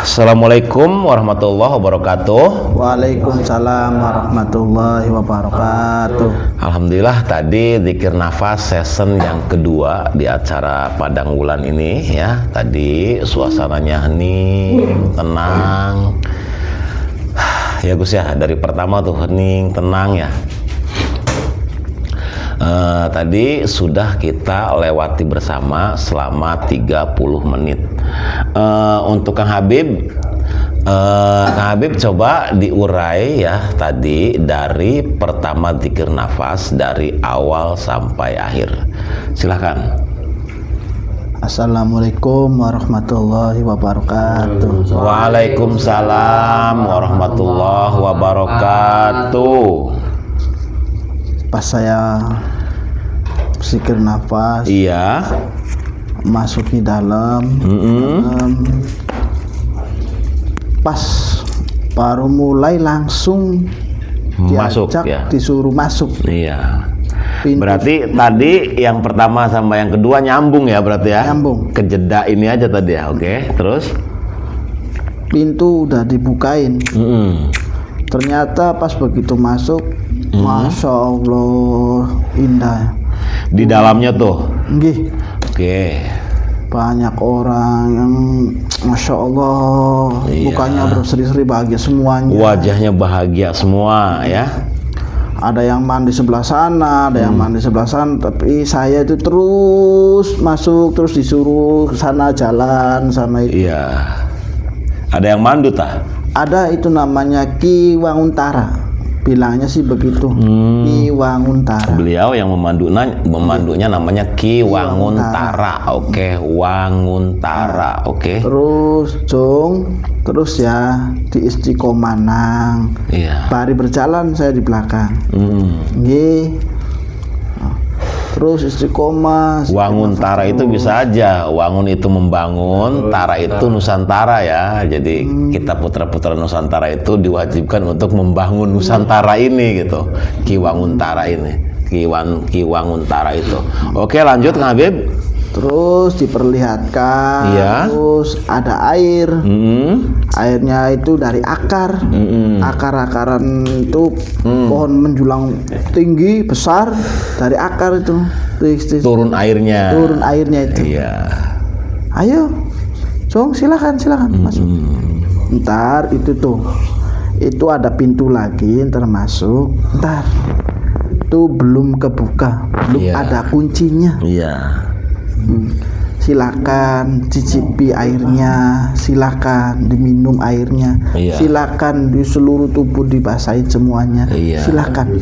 Assalamualaikum warahmatullahi wabarakatuh. Waalaikumsalam warahmatullahi wabarakatuh. Alhamdulillah tadi zikir nafas season yang kedua di acara Padang Wulan ini ya. Tadi suasananya hening, tenang. Ya Gus ya, dari pertama tuh hening, tenang ya. Tadi sudah kita lewati bersama selama 30 menit. Untuk Kang Habib, coba diurai ya tadi dari pertama zikir nafas dari awal sampai akhir. Silakan. Assalamualaikum warahmatullahi wabarakatuh. Waalaikumsalam warahmatullahi wabarakatuh. Pas saya zikir nafas, Iya. masuk di dalam, pas baru mulai langsung Masuk diajak, ya. disuruh masuk. Iya. Pintu Berarti tadi yang pertama sama yang kedua nyambung ya berarti ya? Nyambung. Kejeda ini aja tadi ya, oke. Terus? pintu udah dibukain. Ternyata pas begitu masuk, Masya Allah, indah. Di dalamnya tuh? Nggih, Oke. banyak orang yang Masya Allah, Iya. mukanya berseri-seri bahagia semuanya. Wajahnya bahagia semua ya? Ada yang mandi sebelah sana, ada yang mandi sebelah sana, tapi saya itu terus masuk, terus disuruh ke sana jalan sama itu. Iya. Ada yang mandu tah? Ada itu namanya Ki Wanguntara, bilangnya sih begitu. Ki Wanguntara. Beliau yang memandunya namanya Ki Wanguntara. Oke, Wanguntara. Oke. Terus terus ya di Istiqomanang. Iya. Bari berjalan saya di belakang. Nggih. Terus istiqomah. Wanguntara itu bisa aja. Wangun itu membangun, Tara itu Nusantara ya. Jadi kita putra-putra Nusantara itu diwajibkan untuk membangun Nusantara ini gitu. Ki Wanguntara ini. Ki Wanguntara itu. Oke, lanjut Kang Habib. Terus diperlihatkan. Iya. Terus ada air. Airnya itu dari akar. Akar-akaran itu pohon menjulang tinggi besar dari akar itu. Turun airnya. Turun airnya itu. Iya. Ayo, silakan masuk. Ntar itu tuh, itu ada pintu lagi ntar masuk. Ntar itu belum kebuka, belum Iya. ada kuncinya. Iya. Silakan cicipi airnya, silakan diminum airnya, Iya. silakan di seluruh tubuh dibasahin semuanya. Iya. Silakan.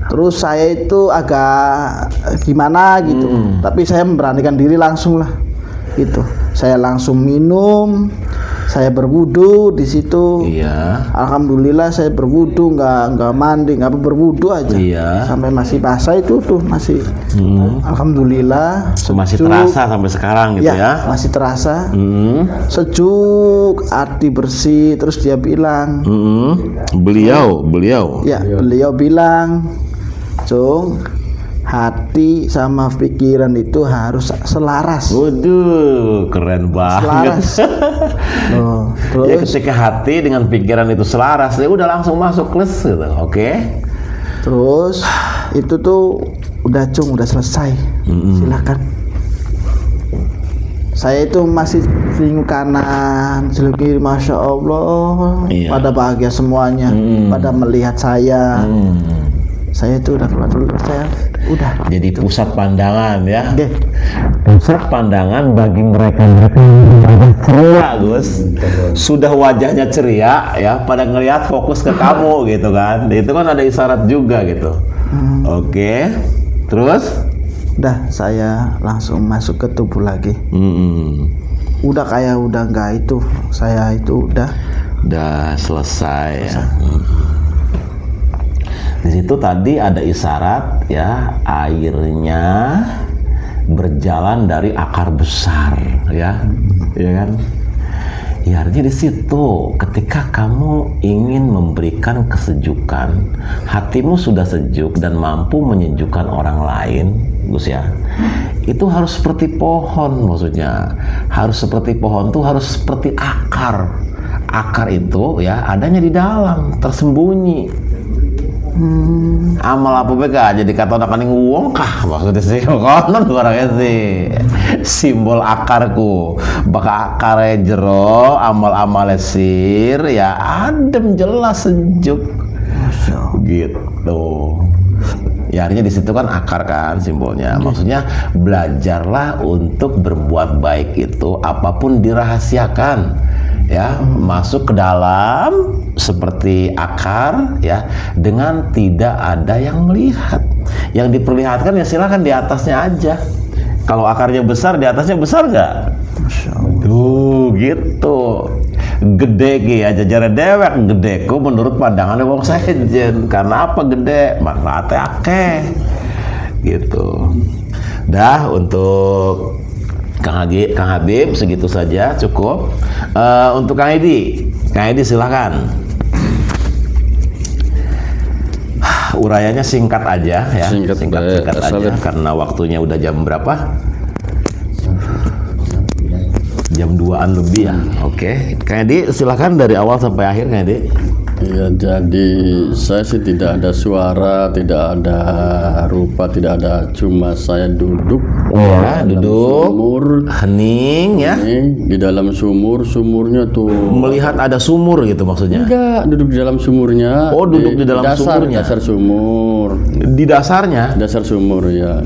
Terus saya itu agak gimana gitu, tapi saya memberanikan diri langsung lah, gitu. Saya langsung minum, saya berwudu di situ. Iya. Alhamdulillah saya berwudu, nggak mandi, nggak berwudu aja. Iya. Sampai masih basah itu tuh masih. Alhamdulillah. Masih sejuk. terasa sampai sekarang gitu ya? Masih terasa. Sejuk, hati bersih. Terus dia bilang, Beliau. ya beliau bilang, Cung, hati sama pikiran itu harus selaras. Waduh, keren banget. Selaras. Oh, Ya terus ketika hati dengan pikiran itu selaras, ya udah langsung masuk kelas gitu. Oke. terus itu tuh udah Cung, udah selesai. Silakan. Saya itu masih seling kanan, seling kiri, Masya Allah. Iya. Pada bahagia semuanya, pada melihat saya. Saya itu udah keluar dulu, saya udah. Jadi pusat pandangan ya. Oke. Pusat pandangan bagi mereka-mereka yang ceria, Gus. Sudah wajahnya ceria ya, pada ngelihat fokus ke kamu gitu kan. Itu kan ada isyarat juga gitu. Oke. Terus? Udah, saya langsung masuk ke tubuh lagi. Udah kayak udah nggak itu, saya itu udah selesai ya. Di situ tadi ada isyarat ya, airnya berjalan dari akar besar ya, ya kan? Ya artinya di situ ketika kamu ingin memberikan kesejukan, hatimu sudah sejuk dan mampu menyejukkan orang lain, Gus ya. Itu harus seperti pohon, maksudnya. Harus seperti pohon tuh harus seperti akar. Akar itu ya adanya di dalam, tersembunyi. Amal apa beka jadi kata anak kaning wong kah maksudnya sih konon orangnya sih simbol akarku baka akare jero amal sir ya adem jelas sejuk gitu ya artinya di situ kan akar kan simbolnya maksudnya belajarlah untuk berbuat baik itu apapun dirahasiakan ya masuk ke dalam seperti akar ya dengan tidak ada yang melihat yang diperlihatkan ya silakan di atasnya aja kalau akarnya besar di atasnya besar nggak tuh gitu gede ki ya jajarnya dewek gede ku menurut pandangan wong sejen karena apa gede manfaatnya akeh gitu dah untuk Kang Habib segitu saja cukup. Untuk Kang Edi silakan. Urayanya singkat aja ya. Singkat aja karena waktunya udah jam berapa? Jam 2-an lebih ya. Oke. Kang Edi silakan dari awal sampai akhir Kang Edi. Ya, jadi saya sih tidak ada suara, tidak ada rupa, tidak ada, cuma saya duduk. Ya, duduk. Sumur, hening ya. Di dalam sumurnya tuh. Melihat ada sumur gitu maksudnya? Enggak, duduk di dalam sumurnya. Oh, duduk di dalam sumurnya. Dasar sumur. Di dasarnya? Dasar sumur ya.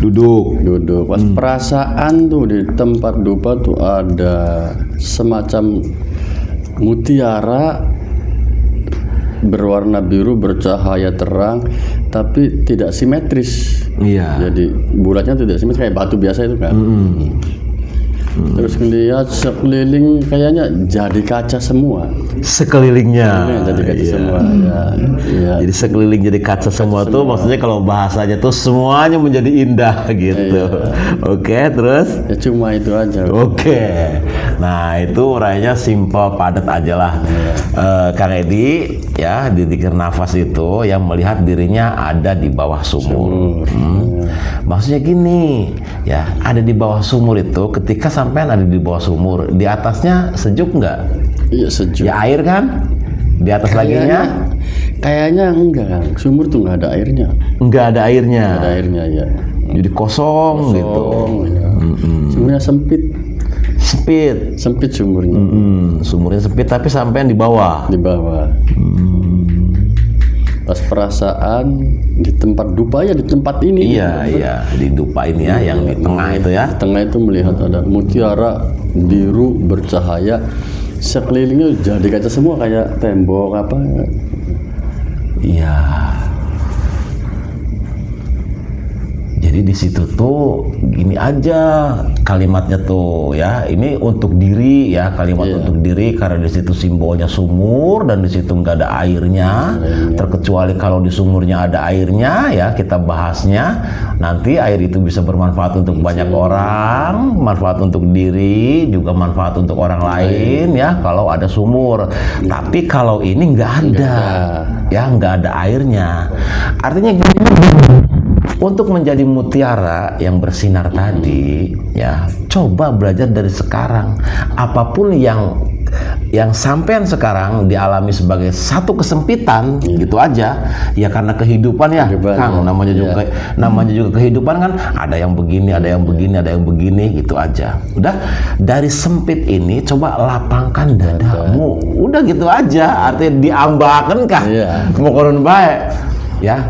Duduk. Pas perasaan tuh di tempat dupa tuh ada semacam mutiara berwarna biru bercahaya terang tapi tidak simetris. Iya. Jadi bulatnya tidak simetris kayak batu biasa itu kan. Terus lihat sekeliling kayaknya jadi kaca semua. Sekelilingnya. Jadi kaca semua. Ya. Jadi sekeliling jadi kaca semua tuh maksudnya kalau bahasanya tuh semuanya menjadi indah gitu. Oke, terus? Ya cuma itu aja. Oke. Nah, itu urainya simpel padat aja lah. Kang Edi ya di Dzikir Nafas itu yang melihat dirinya ada di bawah sumur. Maksudnya gini, ya ada di bawah sumur itu ketika sampean ada di bawah sumur, di atasnya sejuk nggak? Iya sejuk. Ya air kan? Di atas laginya? Kayaknya enggak. Sumur tuh nggak ada airnya. Nggak ada airnya. Nggak ada airnya ya. Jadi kosong gitu. Ya. Sumurnya sempit. Sempit sumurnya. Sumurnya sempit tapi sampean di bawah. Di bawah. Pas perasaan di tempat dupa ya di tempat ini. Iya, di dupa ini ya, yang di tengah itu ya. Di tengah itu melihat ada mutiara biru bercahaya, sekelilingnya jadi kaca semua kayak tembok apa. Iya. Jadi di situ tuh gini aja kalimatnya tuh ya. Ini untuk diri ya, kalimat untuk diri karena di situ simbolnya sumur dan di situ nggak ada airnya. Terkecuali kalau di sumurnya ada airnya ya kita bahasnya. Nanti air itu bisa bermanfaat untuk banyak orang, manfaat untuk diri, juga manfaat untuk orang lain ya kalau ada sumur. Tapi kalau ini nggak ada, ya nggak ada airnya. Artinya gini. Untuk menjadi mutiara yang bersinar tadi, ya coba belajar dari sekarang. Apapun yang sampean sekarang dialami sebagai satu kesempitan, gitu aja. Ya karena kehidupan ya, Kang. Namanya juga kehidupan kan. Ada yang begini, ada yang begini, ada yang begini, gitu aja. Udah dari sempit ini coba lapangkan dadamu. Udah gitu aja. Artinya diambakan kah? Mau konon baik. Ya,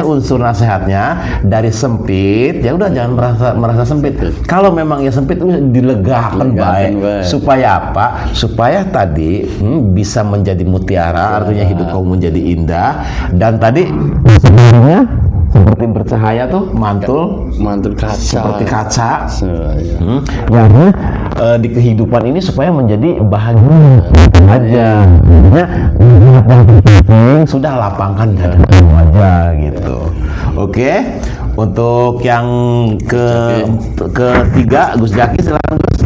unsur nasihatnya dari sempit, ya udah jangan merasa sempit. Kalau memang ya sempit dilegakan baik. Supaya apa? Supaya tadi bisa menjadi mutiara, artinya hidup kamu menjadi indah. Dan tadi sebenarnya seperti bercahaya tuh mantul kaca. Seperti kaca. Ya. Di kehidupan ini supaya menjadi bahagia aja. Sudah lapangkan jalan aja gitu. Oke. Untuk yang ketiga Gus Jaki silakan Gus.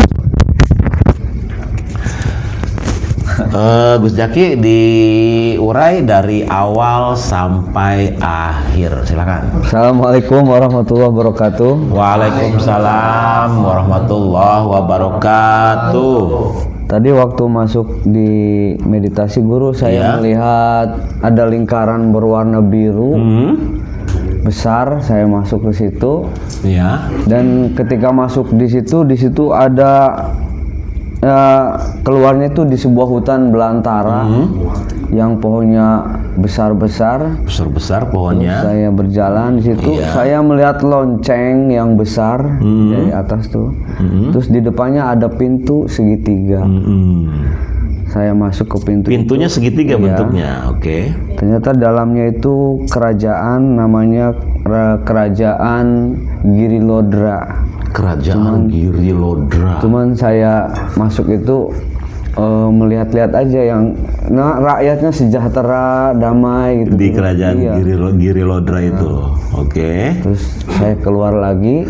Gus Jaki diurai dari awal sampai akhir, silakan. Assalamualaikum warahmatullahi wabarakatuh. Waalaikumsalam warahmatullahi wabarakatuh. Tadi waktu masuk di meditasi guru, saya melihat ada lingkaran berwarna biru besar. Saya masuk ke situ. Ya. Dan ketika masuk di situ ada keluarnya itu di sebuah hutan belantara yang pohonnya besar-besar. Besar pohonnya. Saya berjalan di situ, saya melihat lonceng yang besar dari atas tuh. Terus di depannya ada pintu segitiga. Saya masuk ke pintu. Pintunya segitiga bentuknya, oke. Ternyata dalamnya itu kerajaan, namanya Kerajaan Girilodra. Kerajaan Girilodra. Cuman saya masuk itu melihat-lihat aja yang rakyatnya sejahtera, damai gitu. Di kerajaan Girilodra itu. Oke. Terus saya keluar lagi.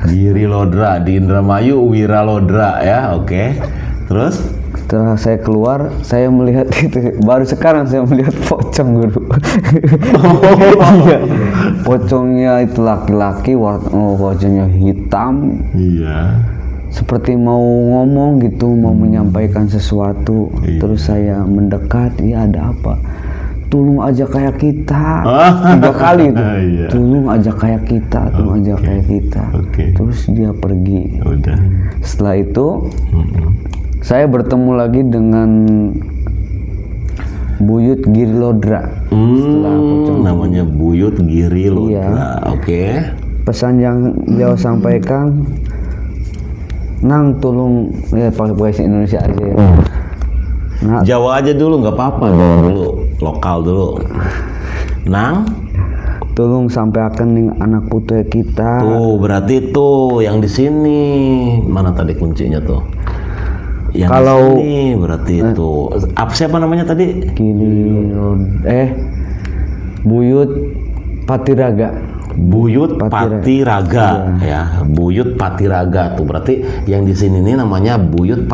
Girilodra di Indramayu, Wiralodra ya, oke. Terus setelah saya keluar, saya melihat itu. Baru sekarang saya melihat pocong guru. Iya. Pocongnya itu laki-laki, wajahnya hitam. Iya. Seperti mau ngomong gitu, mau menyampaikan sesuatu. Terus saya mendekat, iya ada apa? Tolong aja kayak kita. 3 kali itu. Tolong aja kayak kita, tolong aja kayak kita. Terus dia pergi. Udah. Setelah itu saya bertemu lagi dengan Buyut Girilodra. Namanya Buyut Girilodra. Oke. Pesan yang beliau sampaikan, Nang tolong, ya pakai bahasa Indonesia aja ya. Nah, Jawa aja dulu nggak apa-apa, dulu lokal dulu. Nang, tolong sampaikan ning anak putu kita. tuh berarti tuh yang di sini. Mana tadi kuncinya tuh? Yang Kalau di sini berarti itu. Apa siapa namanya tadi? Buyut Patiraga. Buyut Patiraga ya. Buyut Patiraga tuh berarti yang di sini nih namanya Buyut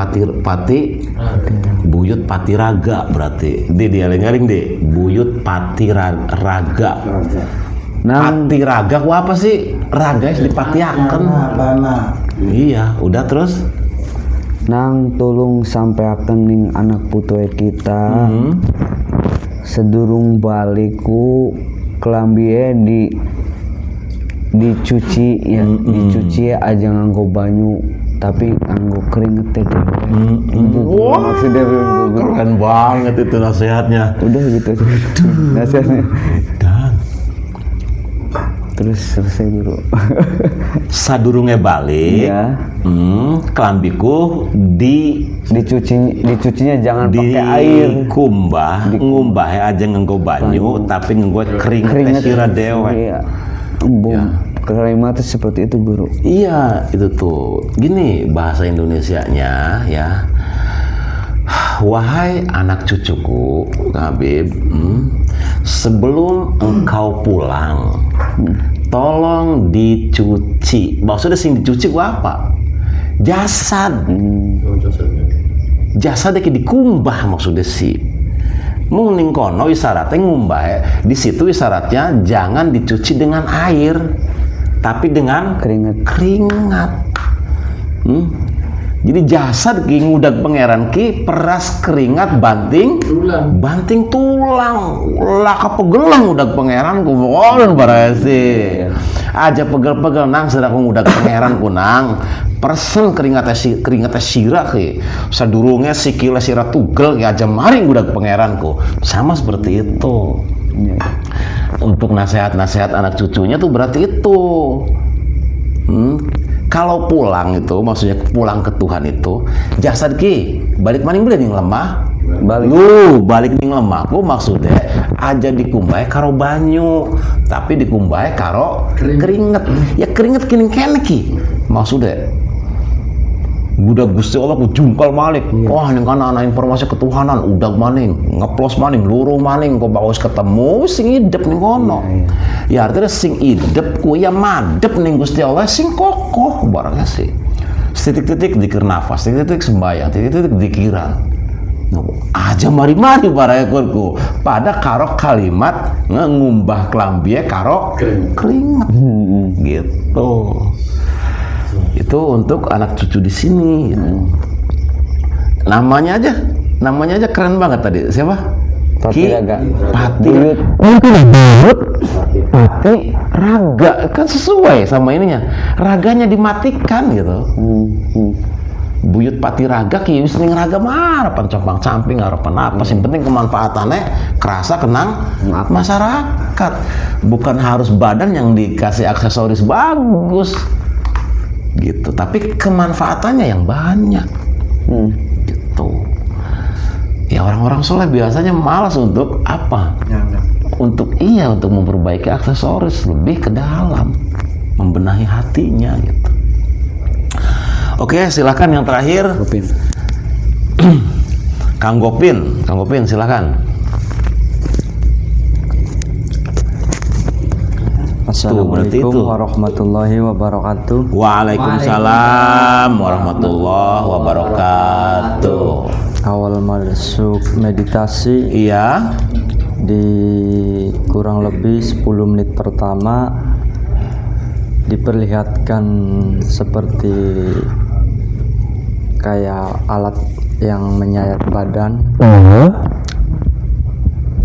Buyut Patiraga berarti. Dia aling-aling deh. Buyut Patiraga. Patiraga ku apa sih? Raga dipatiaken. Iya, udah terus. Nang tolong sampaikan ning anak putu kita. Sedurung baliku kelambie dicuci ya, dicuci aja nganggo banyu tapi nganggo keringet deh. Wah, maksudnya keren banget itu nasihatnya. Udah gitu aja nasihatnya. Terus selesai dulu. Sadurunge balik. Iya. Kelambiku dicucinya jangan pakai air. Ngumbah aja nganggo banyu tapi nganggo keringet sira dewe. Iya. Kalimatnya seperti itu guru. Iya, itu tuh. Gini bahasa Indonesianya ya. Wahai anak cucuku, Habib, sebelum engkau pulang, tolong dicuci. Maksudnya sing dicuci gua apa? Jasad. Jasad kayak dikumbah maksudnya sih. Mung ning kono isyaratnya ngumbah. Di situ isyaratnya jangan dicuci dengan air, tapi dengan keringat. Jadi jasad ki ngudag pangeran ki peras keringat banting tulang lah kapegelang ngudag pangeran ku bolon barasi aja pegel-pegel nang sedang ngudag pangeran ku nang persen keringatnya sirah ki sadurungnya sikile sirah tugel ki aja mari ngudag pangeran ku sama seperti itu. Untuk nasihat-nasihat anak cucunya tuh berarti itu. Kalau pulang itu maksudnya pulang ke Tuhan itu jasad ki balik maning boleh ning lemah balik ning lemahku maksudnya aja dikumbai karo banyu tapi dikumbai karo keringet ya keringet kini kene ki maksudnya udah Gusti Allah ku jungkal malik. Wah ning kana ana informasi ketuhanan udah maning ngeplos maning luruh maning kok bawas ketemu sing idep ning kono. Ya artinya sing idep ku ya madep ning Gusti Allah sing kokoh barangnya sih. Titik-titik dikir nafas, titik-titik sembahyang, titik-titik dikiran. aja mari-mari para ekorku pada karok kalimat ngumbah kelambie karok keringat gitu. Itu untuk anak cucu di sini gitu. Namanya aja keren banget tadi. Siapa? Pati Raga. Pati Raga kan sesuai sama ininya. Raganya dimatikan gitu. Buyut Pati Raga kieu sering raga mah harapan compang camping harapan apa sih, penting kemanfaatannya kerasa kenang masyarakat. Bukan harus badan yang dikasih aksesoris bagus gitu, tapi kemanfaatannya yang banyak gitu. Ya orang-orang soleh biasanya malas untuk apa? Untuk memperbaiki aksesoris, lebih ke dalam membenahi hatinya gitu. Oke, silakan yang terakhir. Kang Gopin silakan. Assalamualaikum warahmatullahi wabarakatuh. Waalaikumsalam warahmatullahi wabarakatuh. Awal masuk meditasi, Iya. di kurang lebih 10 menit pertama diperlihatkan seperti kayak alat yang menyayat badan.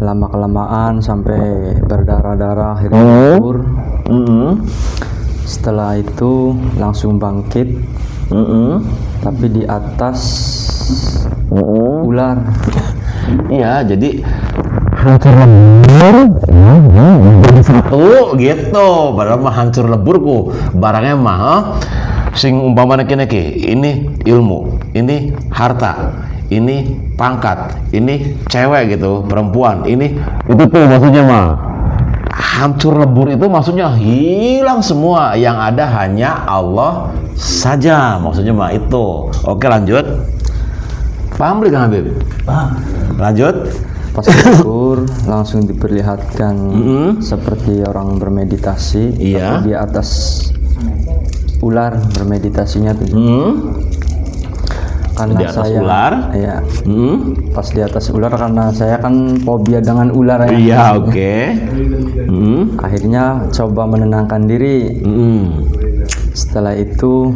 Lama-kelamaan sampai berdarah-darah akhirnya tidur. Setelah itu langsung bangkit, tapi di atas ular. Iya, jadi hancur lebur jadi satu gitu. Padahal mah hancur leburku barangnya mah sing umpamanya kene ini ilmu, ini harta, ini pangkat, ini cewek gitu, perempuan, ini itu tuh maksudnya mah hancur lebur itu maksudnya hilang semua, yang ada hanya Allah saja maksudnya mah itu. Oke, lanjut. Paham belum Kang Habib? Paham. Lanjut. Pas tidur langsung diperlihatkan seperti orang bermeditasi, Iya. tapi di atas ular bermeditasinya tuh. Karena Di atas saya ular? ya, pas di atas ular karena saya kan fobia dengan ular ya. Iya, oke. Akhirnya coba menenangkan diri. Setelah itu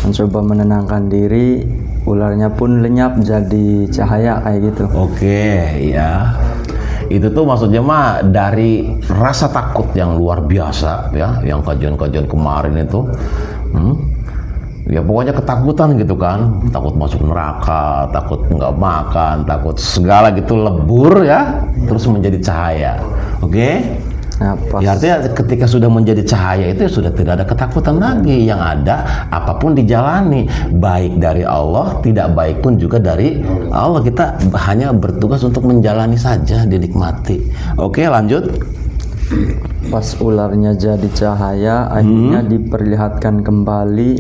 mencoba menenangkan diri, ularnya pun lenyap jadi cahaya kayak gitu. Oke, ya. Itu tuh maksudnya mah dari rasa takut yang luar biasa ya, yang kajian-kajian kemarin itu. Ya pokoknya ketakutan gitu kan, takut masuk neraka, takut nggak makan, takut segala gitu lebur ya, terus menjadi cahaya. Oke? Nah, pas Ya artinya ketika sudah menjadi cahaya itu ya sudah tidak ada ketakutan lagi. Yang ada apapun dijalani, baik dari Allah, tidak baik pun juga dari Allah. Kita hanya bertugas untuk menjalani saja, dinikmati. Oke, lanjut. pas ularnya jadi cahaya, akhirnya diperlihatkan kembali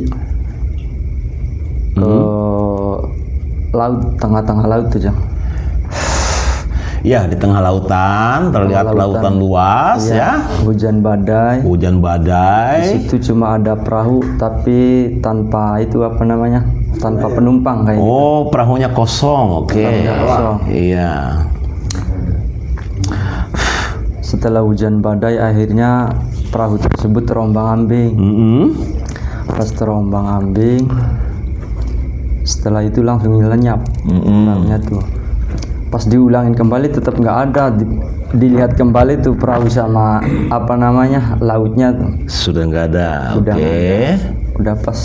ke laut, tengah-tengah laut tuh, Jang. Ya, di tengah lautan terlihat lautan luas ya. Hujan badai. Hujan Di badai. situ cuma ada perahu tapi tanpa itu apa namanya? Tanpa penumpang kayak gitu. Oh, perahunya kosong. Oke. Perahunya kosong. Iya. Setelah hujan badai akhirnya perahu tersebut terombang-ambing. Pas terombang-ambing, setelah itu langsung lenyap perahunya tuh. Pas diulangin kembali tetap nggak ada. Dilihat kembali tuh perahu sama apa namanya lautnya tuh. Sudah nggak ada. Udah Oke. nggak ada. Udah pas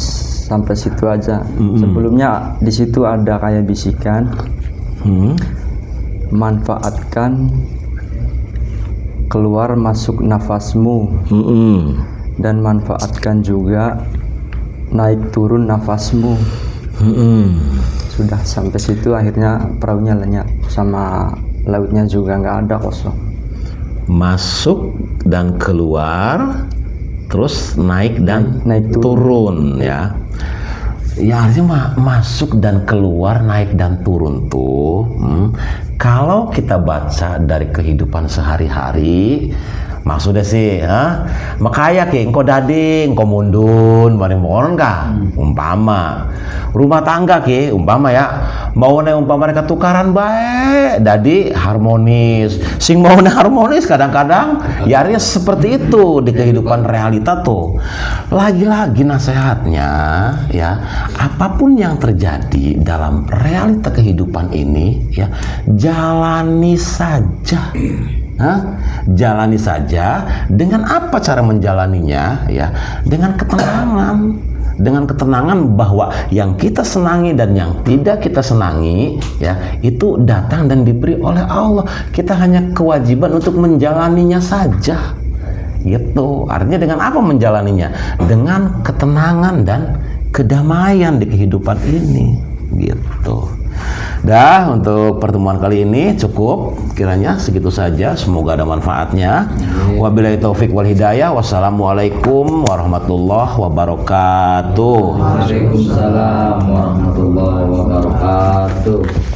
sampai situ aja. Sebelumnya di situ ada kayak bisikan, manfaatkan keluar masuk nafasmu dan manfaatkan juga naik turun nafasmu. Sudah sampai situ akhirnya perahunya lenyap, sama lautnya juga nggak ada, kosong. Masuk dan keluar, terus naik dan Naik turun ya. Ya artinya masuk dan keluar, naik dan turun tuh. Kalau kita baca dari kehidupan sehari-hari, Maksudnya sih, makaya ke engko dading, engko mundun, bareng mohon kah? Umpama rumah tangga ke, umpama ya, mau umpama mereka tukaran baik, dadi harmonis. Sing mau harmonis kadang-kadang, ya artinya seperti itu di kehidupan realita tuh. Lagi-lagi nasihatnya, ya, apapun yang terjadi dalam realita kehidupan ini, ya, jalani saja. Jalani saja. Dengan apa cara menjalaninya? Ya, dengan ketenangan bahwa yang kita senangi dan yang tidak kita senangi, ya, itu datang dan diberi oleh Allah. Kita hanya kewajiban untuk menjalaninya saja, gitu. Artinya dengan apa menjalaninya? Dengan ketenangan dan kedamaian di kehidupan ini, gitu. Dah, untuk pertemuan kali ini cukup kiranya segitu saja. Semoga ada manfaatnya. Wabillahi taufik wal hidayah. Wassalamualaikum warahmatullahi wabarakatuh. Waalaikumsalam warahmatullahi wabarakatuh.